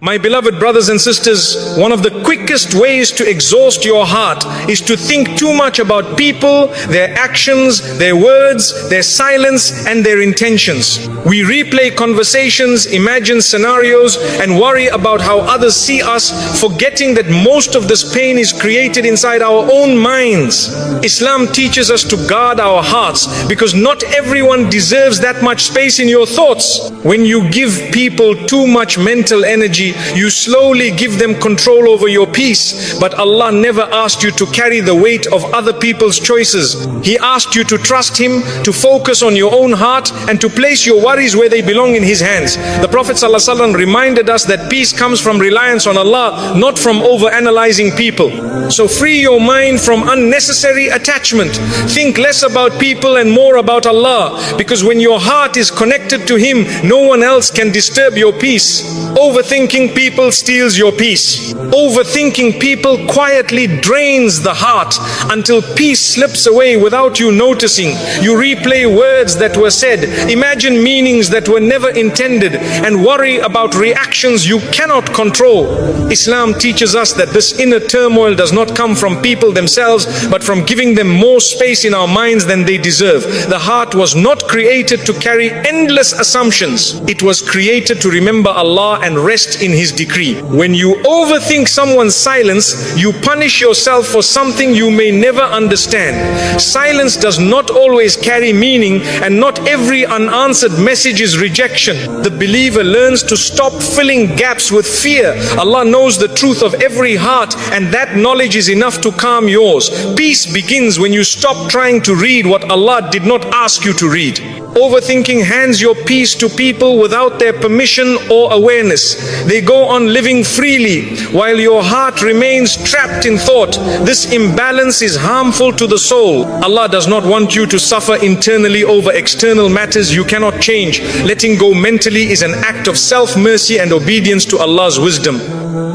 My beloved brothers and sisters, one of the quickest ways to exhaust your heart is to think too much about people, their actions, their words, their silence, and their intentions. We replay conversations, imagine scenarios, and worry about how others see us, forgetting that most of this pain is created inside our own minds. Islam teaches us to guard our hearts because not everyone deserves that much space in your thoughts. When you give people too much mental energy, you slowly give them control over your peace. But Allah never asked you to carry the weight of other people's choices. He asked you to trust Him, to focus on your own heart, and to place your worries where they belong, in His hands. The Prophet ﷺ reminded us that peace comes from reliance on Allah, not from over-analyzing people. So free your mind from unnecessary attachment. Think less about people and more about Allah, because when your heart is connected to Him, no one else can disturb your peace. Overthinking people steals your peace. Overthinking people quietly drains the heart until peace slips away without you noticing. You replay words that were said, imagine meanings that were never intended, and worry about reactions you cannot control. Islam teaches us that this inner turmoil does not come from people themselves, but from giving them more space in our minds than they deserve. The heart was not created to carry endless assumptions. It was created to remember Allah and rest in His decree. When you overthink someone's silence, you punish yourself for something you may never understand. Silence does not always carry meaning, and not every unanswered message is rejection. The believer learns to stop filling gaps with fear. Allah knows the truth of every heart, and that knowledge is enough to calm yours. Peace begins when you stop trying to read what Allah did not ask you to read. Overthinking hands your peace to people without their permission or awareness. They go on living freely while your heart remains trapped in thought. This imbalance is harmful to the soul. Allah does not want you to suffer internally over external matters you cannot change. Letting go mentally is an act of self-mercy and obedience to Allah's wisdom.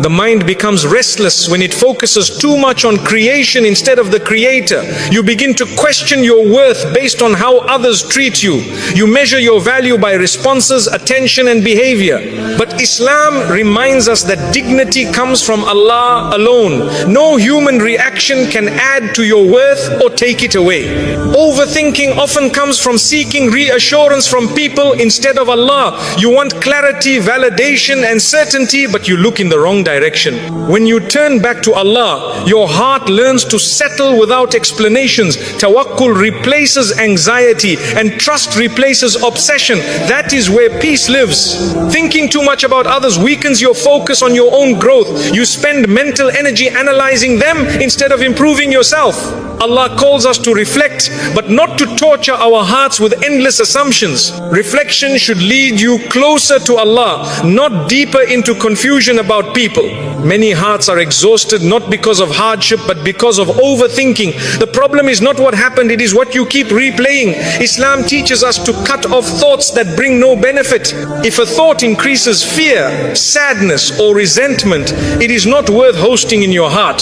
The mind becomes restless when it focuses too much on creation instead of the Creator. You begin to question your worth based on how others treat you. You measure your value by responses, attention, and behavior. But Islam reminds us that dignity comes from Allah alone. No human reaction can add to your worth or take it away. Overthinking often comes from seeking reassurance from people instead of Allah. You want clarity, validation, and certainty, but you look in the wrong direction. When you turn back to Allah, your heart learns to settle without explanations. Tawakkul replaces anxiety, and trust replaces obsession. That is where peace lives. Thinking too much about others weakens your focus on your own growth. You spend mental energy analyzing them instead of improving yourself. Allah calls us to reflect, but not to torture our hearts with endless assumptions. Reflection should lead you closer to Allah, not deeper into confusion about people. Many hearts are exhausted not because of hardship, but because of overthinking. The problem is not what happened, it is what you keep replaying. Islam teaches us to cut off thoughts that bring no benefit. If a thought increases fear, sadness, or resentment, it is not worth hosting in your heart.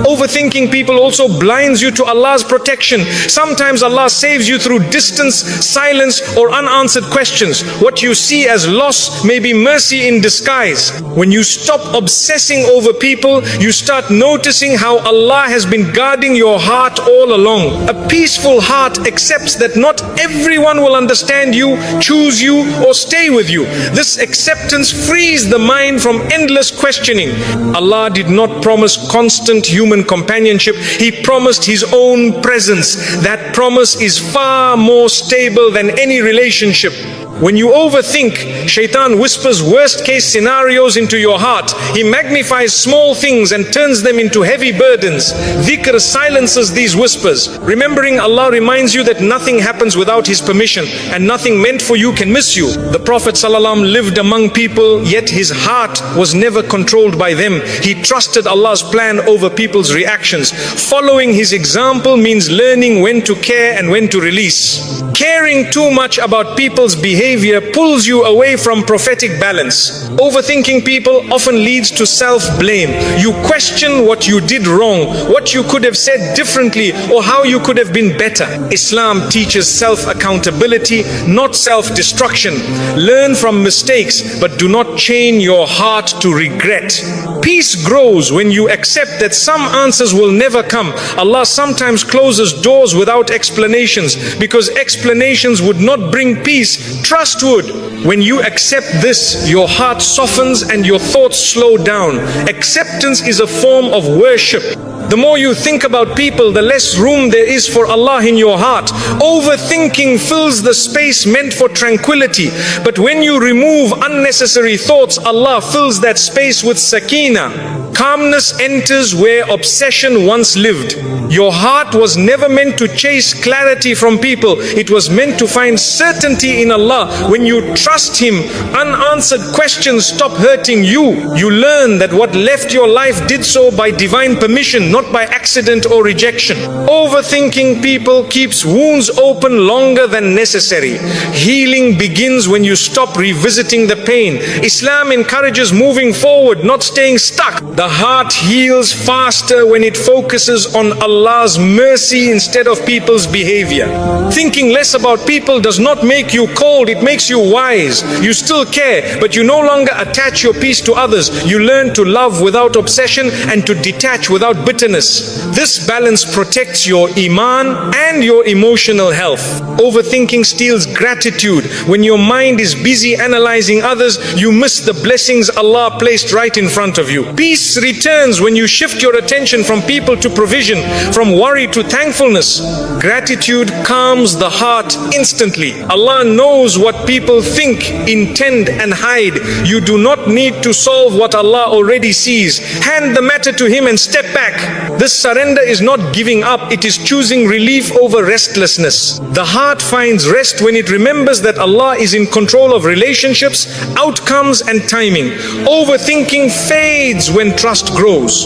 Overthinking people also blinds you to Allah's protection. Sometimes Allah saves you through distance, silence, or unanswered questions. What you see as loss may be mercy in disguise. When you stop obsessing over people, you start noticing how Allah has been guarding your heart all along. A peaceful heart accepts that not everyone will understand you, choose you, or stay with you. This acceptance frees the mind from endless questioning. Allah did not promise constant human companionship. He promised His own presence. That promise is far more stable than any relationship. When you overthink, Shaitan whispers worst-case scenarios into your heart. He magnifies small things and turns them into heavy burdens. Dhikr silences these whispers. Remembering Allah reminds you that nothing happens without His permission, and nothing meant for you can miss you. The Prophet ﷺ lived among people, yet his heart was never controlled by them. He trusted Allah's plan over people's reactions. Following his example means learning when to care and when to release. Caring too much about people's behavior behavior pulls you away from prophetic balance. Overthinking people often leads to self-blame. You question what you did wrong, what you could have said differently, or how you could have been better. Islam teaches self-accountability, not self-destruction. Learn from mistakes, but do not chain your heart to regret. Peace grows when you accept that some answers will never come. Allah sometimes closes doors without explanations, because explanations would not bring peace. Trust would. When you accept this, your heart softens and your thoughts slow down. Acceptance is a form of worship. The more you think about people, the less room there is for Allah in your heart. Overthinking fills the space meant for tranquility. But when you remove unnecessary thoughts, Allah fills that space with sakina. Calmness enters where obsession once lived. Your heart was never meant to chase clarity from people. It was meant to find certainty in Allah. When you trust Him, unanswered questions stop hurting you. You learn that what left your life did so by divine permission, not by accident or rejection. Overthinking people keeps wounds open longer than necessary. Healing begins when you stop revisiting the pain. Islam encourages moving forward, not staying stuck. The heart heals faster when it focuses on Allah's mercy instead of people's behavior. Thinking less about people does not make you cold, it makes you wise. You still care, but you no longer attach your peace to others. You learn to love without obsession and to detach without bitterness. This balance protects your iman and your emotional health. Overthinking steals gratitude. When your mind is busy analyzing others, you miss the blessings Allah placed right in front of you. Peace returns when you shift your attention from people to provision, from worry to thankfulness. Gratitude calms the heart instantly. Allah knows what people think, intend and hide. You do not need to solve what Allah already sees. Hand the matter to Him and step back. This surrender is not giving up, it is choosing relief over restlessness. The heart finds rest when it remembers that Allah is in control of relationships, outcomes and timing. Overthinking fades when trust grows.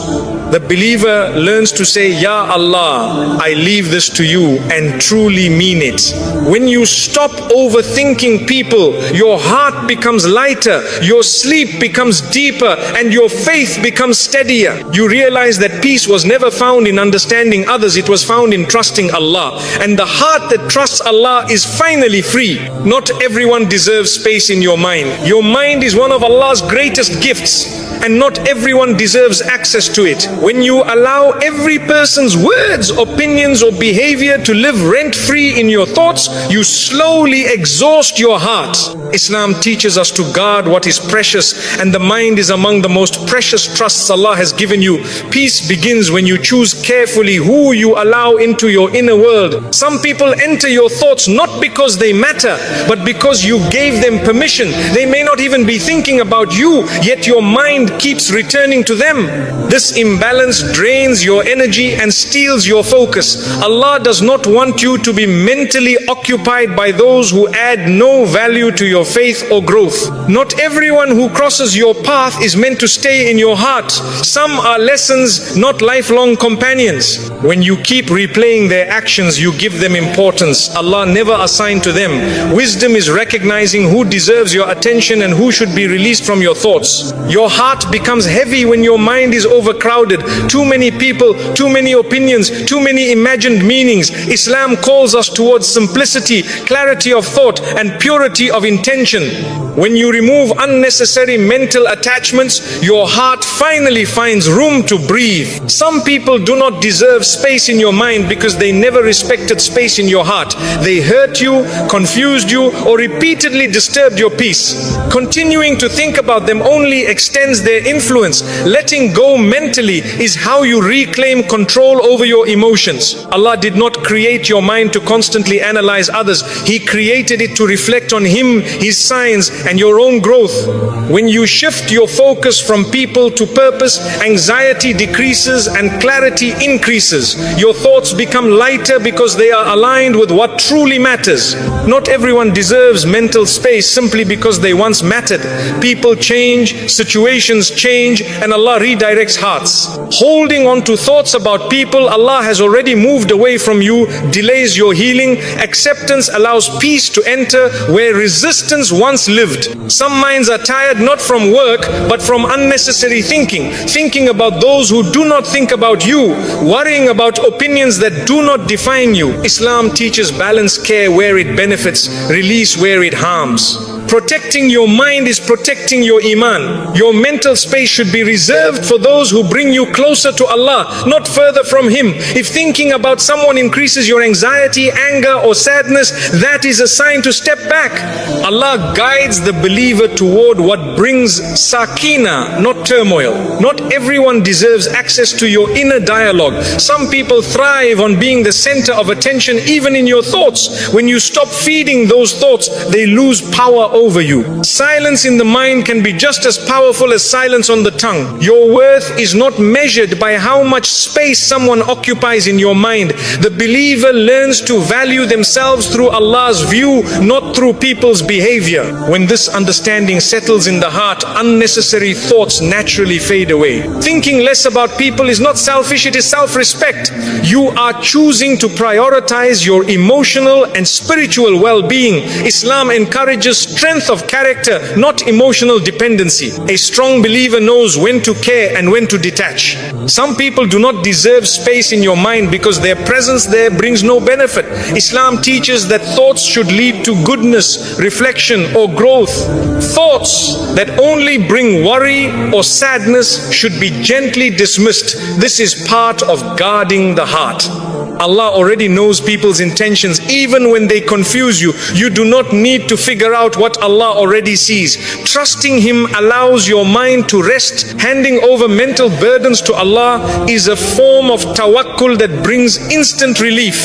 The believer learns to say, Ya Allah, I leave this to you, and truly mean it. When you stop overthinking people, your heart becomes lighter, your sleep becomes deeper, and your faith becomes steadier. You realize that peace was never found in understanding others, it was found in trusting Allah. And the heart that trusts Allah is finally free. Not everyone deserves space in your mind. Your mind is one of Allah's greatest gifts, and not everyone deserves access to it. When you allow every person's words, opinions or behavior to live rent-free in your thoughts, you slowly exhaust your heart. Islam teaches us to guard what is precious, and the mind is among the most precious trusts Allah has given you. Peace begins when you choose carefully who you allow into your inner world. Some people enter your thoughts not because they matter, but because you gave them permission. They may not even be thinking about you, yet your mind keeps returning to them. This imbalance drains your energy and steals your focus. Allah does not want you to be mentally occupied by those who add no value to your faith or growth. Not everyone who crosses your path is meant to stay in your heart. Some are lessons, not lifelong companions. When you keep replaying their actions, you give them importance Allah never assigned to them. Wisdom is recognizing who deserves your attention and who should be released from your thoughts. Your heart becomes heavy when your mind is overcrowded. Too many people, too many opinions, too many imagined meanings. Islam calls us towards simplicity, clarity of thought and purity of intention. When you remove unnecessary mental attachments, your heart finally finds room to breathe. Some people do not deserve space in your mind because they never respected space in your heart. They hurt you, confused you, or repeatedly disturbed your peace. Continuing to think about them only extends their influence. Letting go mentally is how you reclaim control over your emotions. Allah did not create your mind to constantly analyze others. He created it to reflect on Him, His signs, and your own growth. When you shift your focus from people to purpose, anxiety decreases and clarity increases. Your thoughts become lighter because they are aligned with what truly matters. Not everyone deserves mental space simply because they once mattered. People change, situations situations change and Allah redirects hearts. Holding on to thoughts about people Allah has already moved away from you delays your healing. Acceptance allows peace to enter where resistance once lived. Some minds are tired not from work but from unnecessary thinking about those who do not think about you, worrying about opinions that do not define you. Islam teaches balanced care where it benefits, release where it harms. Protecting your mind is protecting your iman. Your mental space should be reserved for those who bring you closer to Allah, not further from Him. If thinking about someone increases your anxiety, anger or sadness, that is a sign to step back. Allah guides the believer toward what brings sakina, not turmoil. Not everyone deserves access to your inner dialogue. Some people thrive on being the center of attention even in your thoughts. When you stop feeding those thoughts, they lose power over you. Silence in the mind can be just as powerful as silence on the tongue. Your worth is not measured by how much space someone occupies in your mind. The believer learns to value themselves through Allah's view, not through people's behavior. When this understanding settles in the heart, unnecessary thoughts naturally fade away. Thinking less about people is not selfish, it is self-respect. You are choosing to prioritize your emotional and spiritual well-being. Islam encourages strength of character, not emotional dependency. A strong believer knows when to care and when to detach. Some people do not deserve space in your mind because their presence there brings no benefit. Islam teaches that thoughts should lead to goodness, reflection or growth. Thoughts that only bring worry or sadness should be gently dismissed. This is part of guarding the heart. Allah already knows people's intentions even when they confuse you. You do not need to figure out what Allah already sees. Trusting Him allows your mind to rest. Handing over mental burdens to Allah is a form of tawakkul that brings instant relief.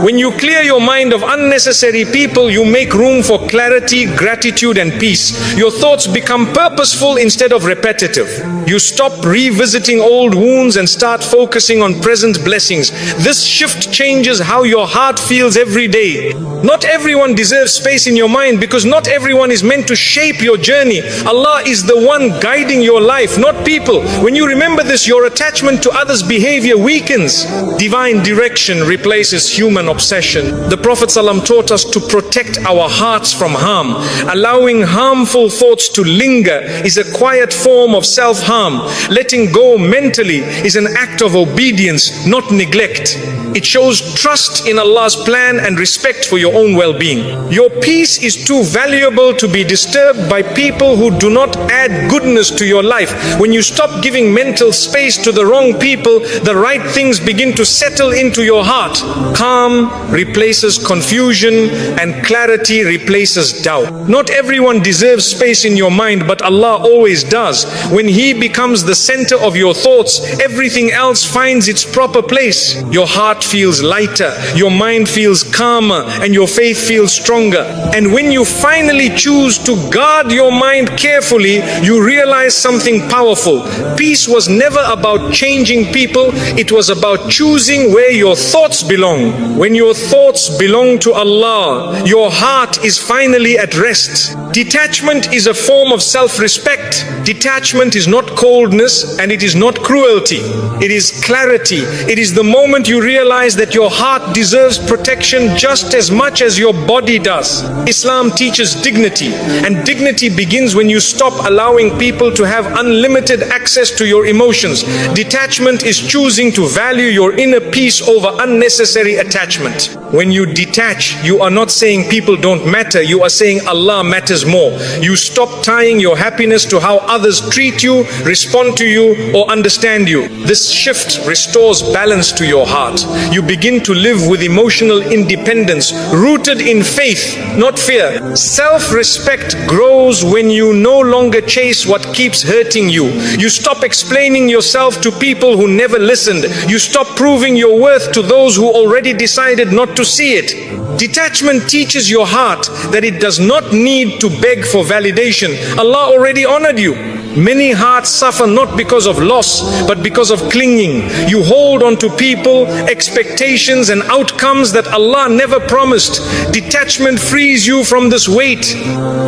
When you clear your mind of unnecessary people, you make room for clarity, gratitude and peace. Your thoughts become purposeful instead of repetitive. You stop revisiting old wounds and start focusing on present blessings. This shift changes how your heart feels every day. Not everyone deserves space in your mind because not everyone is meant to shape your journey. Allah is the one guiding your life, not people. When you remember this, your attachment to others' behavior weakens. Divine direction replaces human obsession. The Prophet ﷺ taught us to protect our hearts from harm. Allowing harmful thoughts to linger is a quiet form of self-harm. Letting go mentally is an act of obedience, not neglect. It shows trust in Allah's plan and respect for your own well-being. Your peace is too valuable to be disturbed by people who do not add goodness to your life. When you stop giving mental space to the wrong people, the right things begin to settle into your heart. Calm replaces confusion and clarity replaces doubt. Not everyone deserves space in your mind, but Allah always does. When He becomes the center of your thoughts, everything else finds its proper place. Your heart feels lighter, your mind feels calmer, and your faith feels stronger. And when you finally choose to guard your mind carefully, you realize something powerful. Peace was never about changing people, it was about choosing where your thoughts belong. When your thoughts belong to Allah, your heart is finally at rest. Detachment is a form of self-respect. Detachment is not coldness and it is not cruelty. It is clarity. It is the moment you realize that your heart deserves protection just as much as your body does. Islam teaches dignity, and dignity begins when you stop allowing people to have unlimited access to your emotions. Detachment is choosing to value your inner peace over unnecessary attachment. When you detach, you are not saying people don't matter, you are saying Allah matters more. You stop tying your happiness to how others treat you, respond to you, or understand you. This shift restores balance to your heart. You begin to live with emotional independence, rooted in faith, not fear. Self-respect grows when you no longer chase what keeps hurting you. You stop explaining yourself to people who never listened. You stop proving your worth to those who already decided not to see it. Detachment teaches your heart that it does not need to beg for validation. Allah already honored you. Many hearts suffer not because of loss, but because of clinging. You hold on to people, expectations and outcomes that Allah never promised. Detachment frees you from this weight.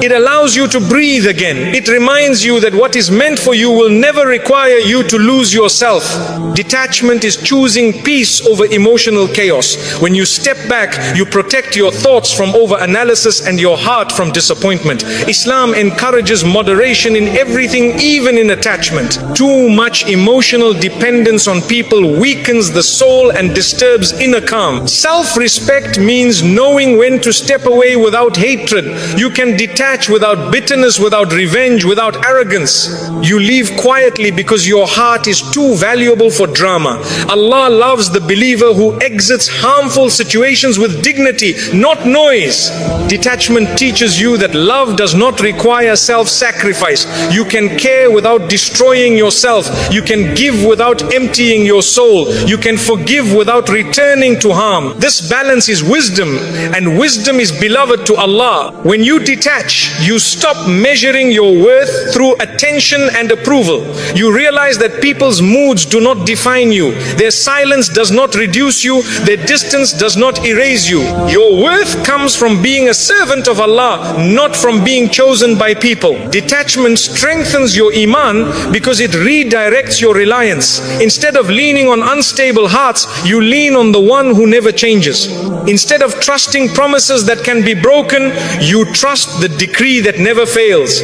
It allows you to breathe again. It reminds you that what is meant for you will never require you to lose yourself. Detachment is choosing peace over emotional chaos. When you step back, you protect your thoughts from over-analysis and your heart from disappointment. Islam encourages moderation in everything, even in attachment. Too much emotional dependence on people weakens the soul and disturbs inner calm. Self-respect means knowing when to step away without hatred. You can detach without bitterness, without revenge, without arrogance. You leave quietly because your heart is too valuable for drama. Allah loves the believer who exits harmful situations with dignity, not noise. Detachment teaches you that love does not require self-sacrifice. You can care without destroying yourself. You can give without emptying your soul. You can forgive without returning to harm. This balance is wisdom, and wisdom is beloved to Allah. When you detach, you stop measuring your worth through attention and approval. You realize that people's moods do not define you. Their silence does not reduce you. Their distance does not erase you. Your worth comes from being a servant of Allah, not from being chosen by people. Detachment strengthens your iman because it redirects your reliance. Instead of leaning on unstable hearts, you lean on the one who never changes. Instead of trusting promises that can be broken, you trust the decree that never fails.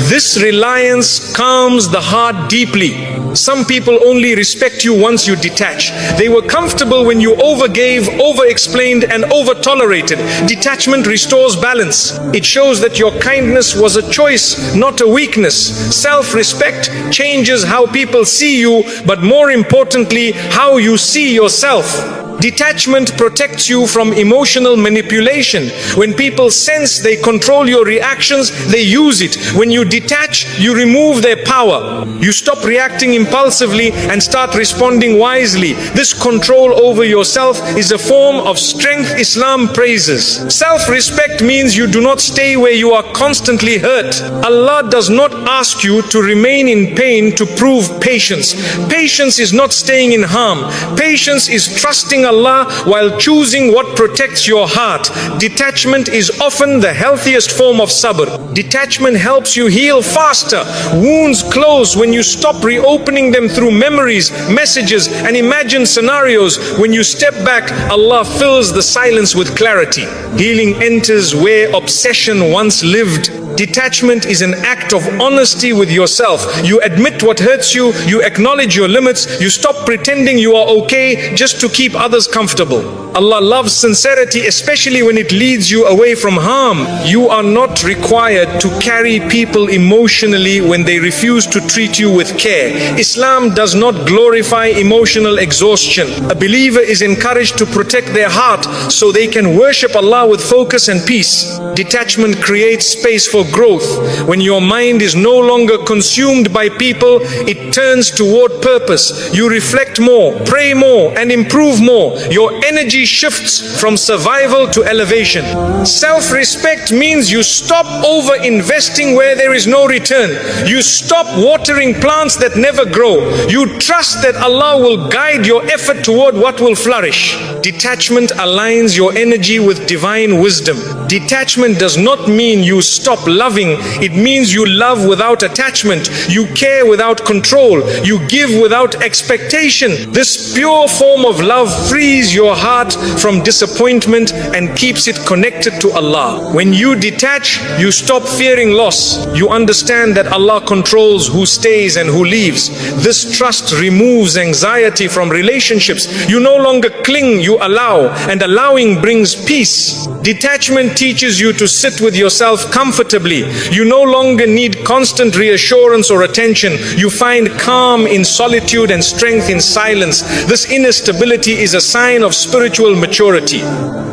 This reliance calms the heart deeply. Some people only respect you once you detach. They were comfortable when you overgave, over-explained, and over-tolerated. Detachment restores balance. It shows that your kindness was a choice, not a weakness. Self-respect changes how people see you, but more importantly, how you see yourself. Detachment protects you from emotional manipulation. When people sense they control your reactions, they use it. When you detach, you remove their power. You stop reacting impulsively and start responding wisely. This control over yourself is a form of strength Islam praises. Self-respect means you do not stay where you are constantly hurt. Allah does not ask you to remain in pain to prove patience. Patience is not staying in harm. Patience is trusting Allah while choosing what protects your heart. Detachment is often the healthiest form of sabr. Detachment helps you heal faster. Wounds close when you stop reopening them through memories, messages, and imagined scenarios. When you step back, Allah fills the silence with clarity. Healing enters where obsession once lived. Detachment is an act of honesty with yourself. You admit what hurts you, you acknowledge your limits, you stop pretending you are okay just to keep others comfortable. Allah loves sincerity, especially when it leads you away from harm. You are not required to carry people emotionally when they refuse to treat you with care. Islam does not glorify emotional exhaustion. A believer is encouraged to protect their heart so they can worship Allah with focus and peace. Detachment creates space for growth. When your mind is no longer consumed by people, it turns toward purpose. You reflect more, pray more, and improve more. Your energy shifts from survival to elevation. Self-respect means you stop over-investing where there is no return. You stop watering plants that never grow. You trust that Allah will guide your effort toward what will flourish. Detachment aligns your energy with divine wisdom. Detachment does not mean you stop loving. It means you love without attachment. You care without control. You give without expectation. This pure form of love frees your heart from disappointment and keeps it connected to Allah. When you detach, you stop fearing loss. You understand that Allah controls who stays and who leaves. This trust removes anxiety from relationships. You no longer cling, you allow, and allowing brings peace. Detachment teaches you to sit with yourself comfortably. You no longer need constant reassurance or attention. You find calm in solitude and strength in silence. This inner stability is a sign of spiritual maturity.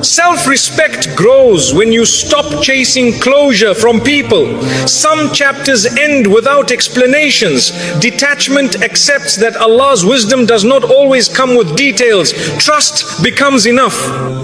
Self-respect grows when you stop chasing closure from people. Some chapters end without explanations. Detachment accepts that Allah's wisdom does not always come with details. Trust becomes enough.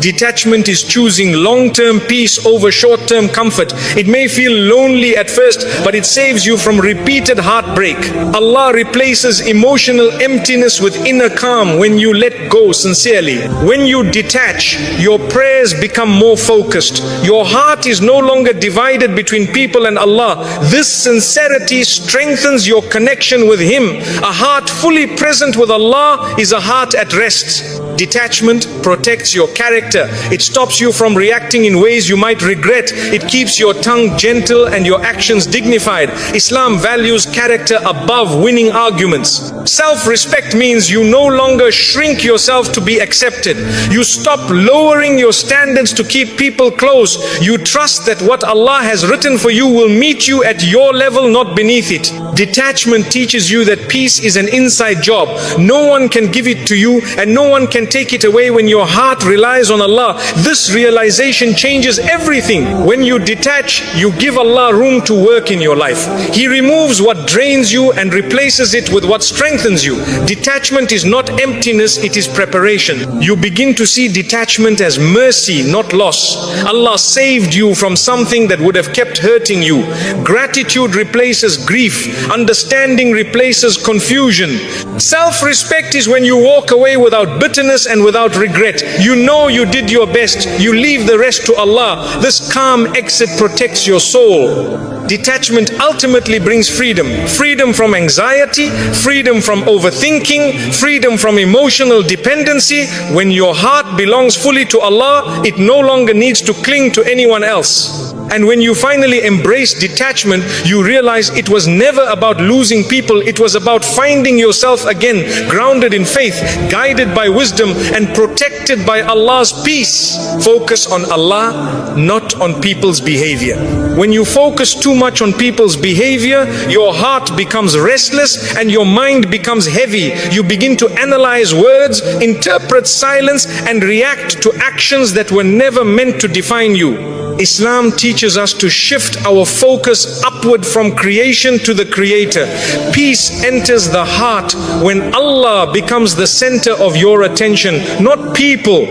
Detachment is choosing long-term peace over short-term comfort. It may feel lonely at first, but it saves you from repeated heartbreak. Allah replaces emotional emptiness with inner calm when you let go sincerely. clearly. When you detach, your prayers become more focused. Your heart is no longer divided between people and Allah. This sincerity strengthens your connection with Him. A heart fully present with Allah is a heart at rest. Detachment protects your character. It stops you from reacting in ways you might regret. It keeps your tongue gentle and your actions dignified. Islam values character above winning arguments. Self-respect means you no longer shrink yourself to be accepted. You stop lowering your standards to keep people close. You trust that what Allah has written for you will meet you at your level, not beneath it. Detachment teaches you that peace is an inside job. No one can give it to you and no one can take it away when your heart relies on Allah. This realization changes everything. When you detach, you give Allah room to work in your life. He removes what drains you and replaces it with what strengthens you. Detachment is not emptiness, it is preparation. You begin to see detachment as mercy, not loss. Allah saved you from something that would have kept hurting you. Gratitude replaces grief. Understanding replaces confusion. Self-respect is when you walk away without bitterness and without regret. You know you did your best. You leave the rest to Allah. This calm exit protects your soul. Detachment ultimately brings freedom. Freedom from anxiety, freedom from overthinking, freedom from emotional dependency. When your heart belongs fully to Allah, it no longer needs to cling to anyone else. And when you finally embrace detachment, you realize it was never about losing people. It was about finding yourself again, grounded in faith, guided by wisdom, and protected by Allah's peace. Focus on Allah, not on people's behavior. When you focus too much on people's behavior, your heart becomes restless and your mind becomes heavy. You begin to analyze words, interpret silence, and react to actions that were never meant to define you. Islam teaches us to shift our focus upward from creation to the Creator. Peace enters the heart when Allah becomes the center of your attention, not people.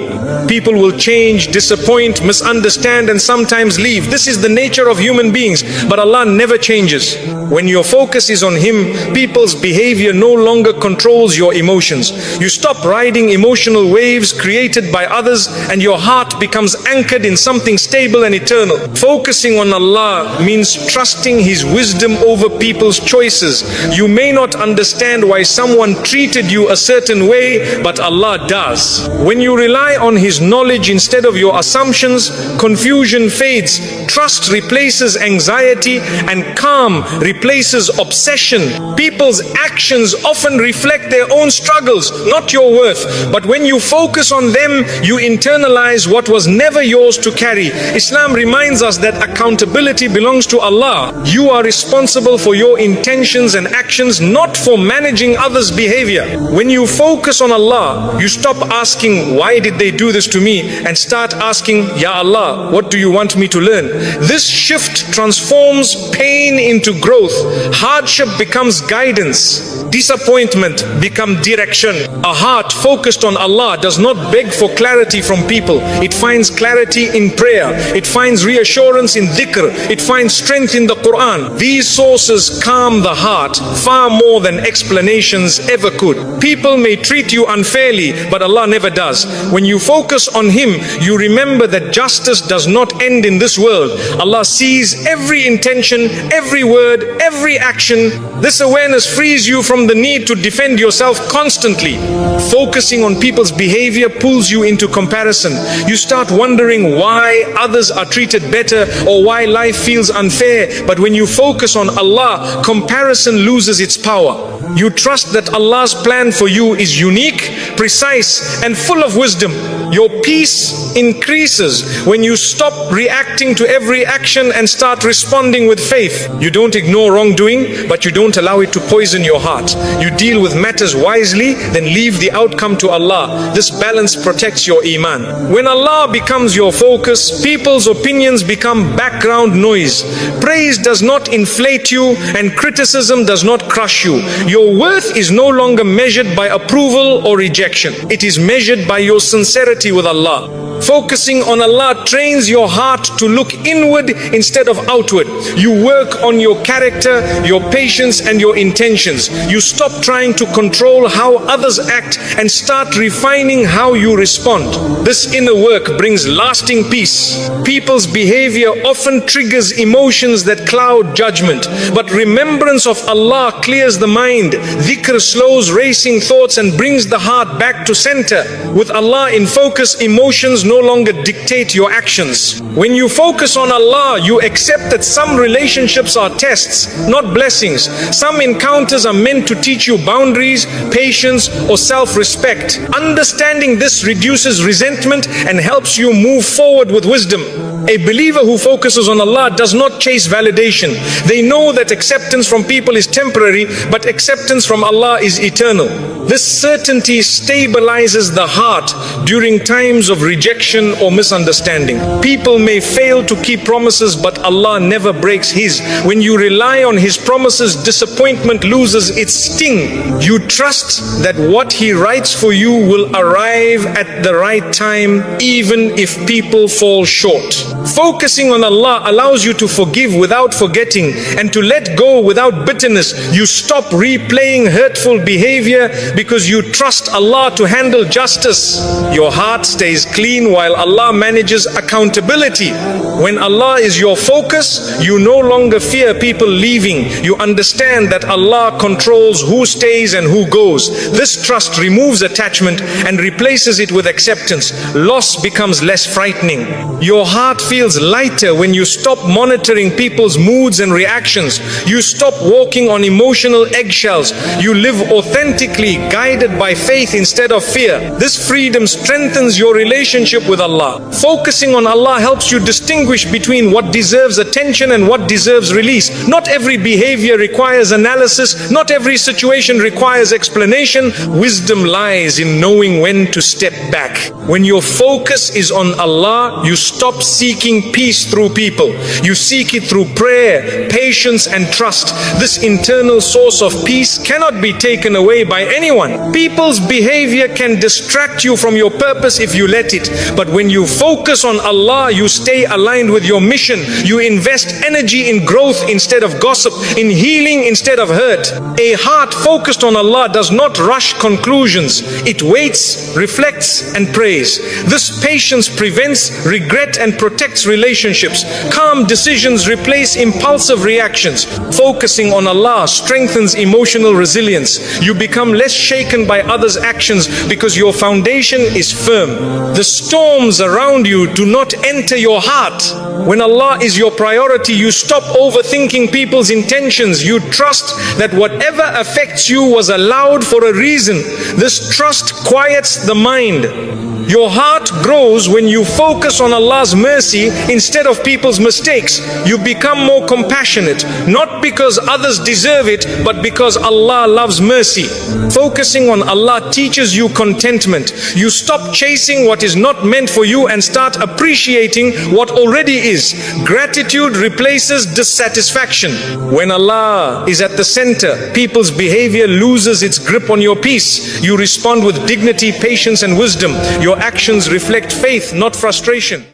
People will change, disappoint, misunderstand, and sometimes leave. This is the nature of human beings, but Allah never changes. When your focus is on Him, people's behavior no longer controls your emotions. You stop riding emotional waves created by others, and your heart becomes anchored in something stable and eternal. Focusing on Allah means trusting His wisdom over people's choices. You may not understand why someone treated you a certain way, but Allah does. When you rely on His knowledge instead of your assumptions, confusion fades, trust replaces anxiety, and calm replaces obsession. People's actions often reflect their own struggles, not your worth. But when you focus on them, you internalize what was never yours to carry. Islam reminds us that accountability belongs to Allah. You are responsible for your intentions and actions, not for managing others' behavior. When you focus on Allah, you stop asking, why did they do this to me? And start asking, Ya Allah, what do you want me to learn? This shift transforms pain into growth. Hardship becomes guidance. Disappointment becomes direction. A heart focused on Allah does not beg for clarity from people. It finds clarity in prayer. It finds reassurance in dhikr. It finds strength in the Quran. These sources calm the heart far more than explanations ever could. People may treat you unfairly, but Allah never does. When you focus on Him, you remember that justice does not end in this world. Allah sees every intention, every word, every action. This awareness frees you from the need to defend yourself constantly. Focusing on people's behavior pulls you into comparison. You start wondering why others are treated better or why life feels unfair. But when you focus on Allah, comparison loses its power. You trust that Allah's plan for you is unique, precise, and full of wisdom. Your peace increases when you stop reacting to every action and start responding with faith. You don't ignore wrongdoing, but you don't allow it to poison your heart. You deal with matters wisely, then leave the outcome to Allah. This balance protects your iman. When Allah becomes your focus, people's opinions become background noise. Praise does not inflate you, and criticism does not crush you. Your worth is no longer measured by approval or rejection. It is measured by your sincerity with Allah. Focusing on Allah trains your heart to look inward instead of outward. You work on your character character, your patience, and your intentions. You stop trying to control how others act and start refining how you respond. This inner work brings lasting peace. People's behavior often triggers emotions that cloud judgment, but remembrance of Allah clears the mind. Dhikr slows racing thoughts and brings the heart back to center. With Allah in focus, emotions no longer dictate your actions. When you focus on Allah, you accept that some relationships are tests, not blessings. Some encounters are meant to teach you boundaries, patience, or self-respect. Understanding this reduces resentment and helps you move forward with wisdom. A believer who focuses on Allah does not chase validation. They know that acceptance from people is temporary, but acceptance from Allah is eternal. This certainty stabilizes the heart during times of rejection or misunderstanding. People may fail to keep promises, but Allah never breaks His. When you rely on His promises, disappointment loses its sting. You trust that what He writes for you will arrive at the right time, even if people fall short. Focusing on Allah allows you to forgive without forgetting and to let go without bitterness. You stop replaying hurtful behavior because you trust Allah to handle justice. Your heart stays clean while Allah manages accountability. When Allah is your focus, you no longer fear people leaving. You understand that Allah controls who stays and who goes. This trust removes attachment and replaces it with acceptance. Loss becomes less frightening. Your heart feels lighter when you stop monitoring people's moods and reactions. You stop walking on emotional eggshells. You live authentically, guided by faith instead of fear. This freedom strengthens your relationship with Allah. Focusing on Allah helps you distinguish between what deserves attention and what deserves release. Not every behavior requires analysis. Not every situation requires explanation. Wisdom lies in knowing when to step back. When your focus is on Allah, you stop seeking peace through people. You seek it through prayer, patience, and trust. This internal source of peace cannot be taken away by anyone. People's behavior can distract you from your purpose if you let it. But when you focus on Allah, you stay aligned with your mission. You invest energy in growth instead of gossip, in healing instead of hurt. A heart focused on Allah does not rush conclusions. It waits, reflects, and prays. This patience prevents regret and protects relationships. Calm decisions replace impulsive reactions. Focusing on Allah strengthens emotional resilience. You become less shaken by others' actions because your foundation is firm. The storms around you do not enter your heart. When Allah is your priority, you stop overthinking people's intentions. You trust that whatever affects you was allowed for a reason. This trust quiets the mind. Your heart grows when you focus on Allah's mercy instead of people's mistakes. You become more compassionate, not because others deserve it, but because Allah loves mercy. Focusing on Allah teaches you contentment. You stop chasing what is not meant for you and start appreciating what already is. Gratitude replaces dissatisfaction. When Allah is at the center, people's behavior loses its grip on your peace. You respond with dignity, patience, and wisdom. Your actions reflect faith, not frustration.